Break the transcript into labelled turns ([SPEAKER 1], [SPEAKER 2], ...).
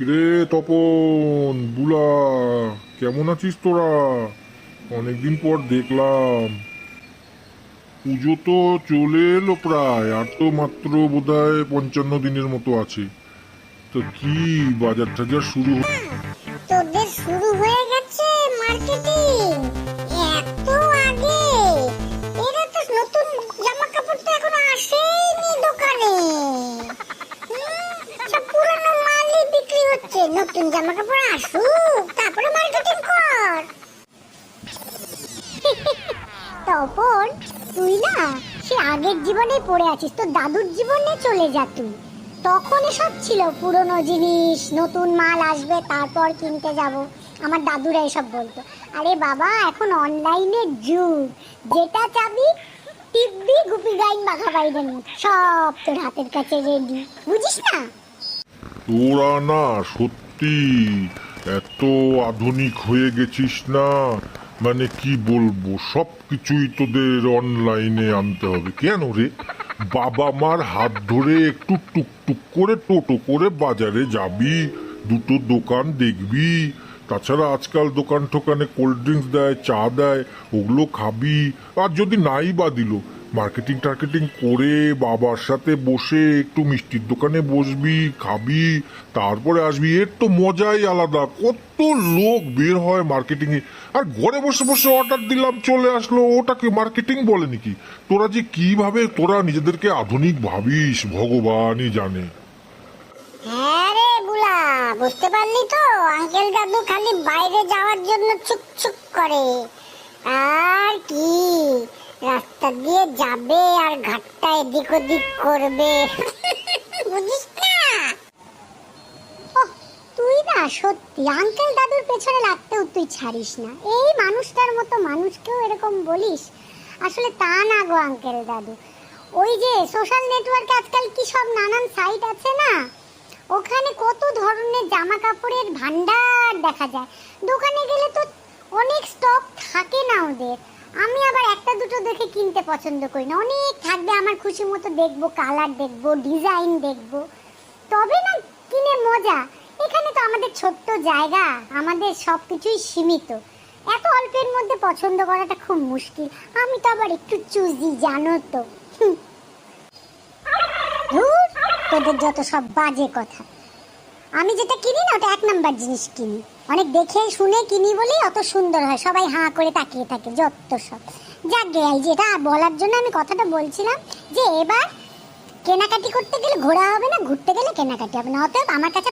[SPEAKER 1] কিরে তপন, বুলা, কেমন আছিস তোরা? অনেকদিন পর দেখলাম। পুজো তো চলে এলো প্রায়, আর তো মাত্র বোধহয় 55 দিনের মতো আছে। তো কি বাজার টাজার শুরু
[SPEAKER 2] তোদের শুরু হয়ে গেছে মার্কেটিং এত আগে? এরা তো নতুন জামা কাপড় তো এখনো আসেনি দোকানে। সব পুরনো মালই বিক্রি হচ্ছে, নতুন জামা কাপড় আসুক তারপরে মার্কেটিং কর। তপন, তুই না সে আগের জীবনে পড়ে আছিস, তোর দাদুর জীবনে চলে যা তুই। তখন এসব ছিল পুরনো জিনিস, নতুন মাল আসবে তারপর কিনতে যাব। আমার দাদুরা এসব বলতো। আরে বাবা, এখন অনলাইনের যুগ, যেটা চাবি টিপবি, গুপি গাইন বাঘা বাইরের মতো সব তোর হাতের কাছে রেডি, বুঝিস না?
[SPEAKER 1] তোরা না সত্যি এত আধুনিক হয়ে গেছিস না, মানে কি বলবো, সব কিছুই তোদের অনলাইনে আনতে হবে। কেন রে? বাবা মার হাত ধরে একটু টুকটুক করে টোটো করে বাজারে যাবি, দুটো দোকান দেখবি। তাছাড়া আজকাল দোকান টোকানে কোল্ড ড্রিঙ্কস দেয়, চা দেয়, ওগুলো খাবি। আর যদি নাই বা দিল, মার্কেটিং টার্কেটিং করে বাবার সাথে বসে একটু মিষ্টির দোকানে বসবি, খাবি, তারপরে আসবি। এর তো মজাই আলাদা। কত লোক বের হয় মার্কেটিং এ, আর ঘরে বসে বসে অর্ডার দিলাম চলে আসলো, ওটাকে মার্কেটিং বলে নাকি? তোরা যে কিভাবে তোরা নিজেদেরকে আধুনিক ভাবিস ভগবানই জানে।
[SPEAKER 2] হ্যাঁ রে বুলা, বুঝতে পারলি তো? আঙ্কেল দাদু খালি বাইরে যাওয়ার জন্য ছুক ছুক করে, আর কি রাস্তা দিয়ে যাবে আর ঘাটটা এদিক ওদিক করবে। বুঝিস না? ওহ, তুই না সত্যি আঙ্কেল দাদুর পেছনে লাগতেও তুই ছাড়িস না। এই মানুষটার মতো মানুষকেও এরকম বলিস? আসলে তা না গো আঙ্কেল দাদু, ওই যে সোশ্যাল নেটওয়ার্কে আজকাল কি সব নানান সাইট আছে না, ওখানে কত ধরনের জামা কাপড়ের ভান্ডার দেখা যায়। দোকানে গেলে তো অনেক স্টক থাকে না ওদের। আমি আবার একটা দুটো দেখে কিনতে পছন্দ করি না, অনেক থাকবে, আমার খুশি মতো দেখবো, কালার দেখবো, ডিজাইন দেখবো, তবে না কিনে মজা। এখানে তো আমাদের ছোট্ট জায়গা, আমাদের সব কিছুই সীমিত, এত অল্পের মধ্যে পছন্দ করাটা খুব মুশকিল। আমি তো আবার একটু চুজি, জানো তো। ধুর, তোদের যত সব বাজে কথা। আমি যেটা কিনি না ওটা এক নাম্বার জিনিস কিনি, অনেক দেখে শুনে কিনি বলেই অত সুন্দর হয়, সবাই হাঁ করে তাকিয়ে থাকে যত সব। যাক গে, যেটা বলার জন্য আমি কথাটা বলছিলাম, যে এবার কেনাকাটি করতে গেলে ঘোরা হবে না, ঘুরতে গেলে কেনাকাটি হবে না। অতএব আমার কাছে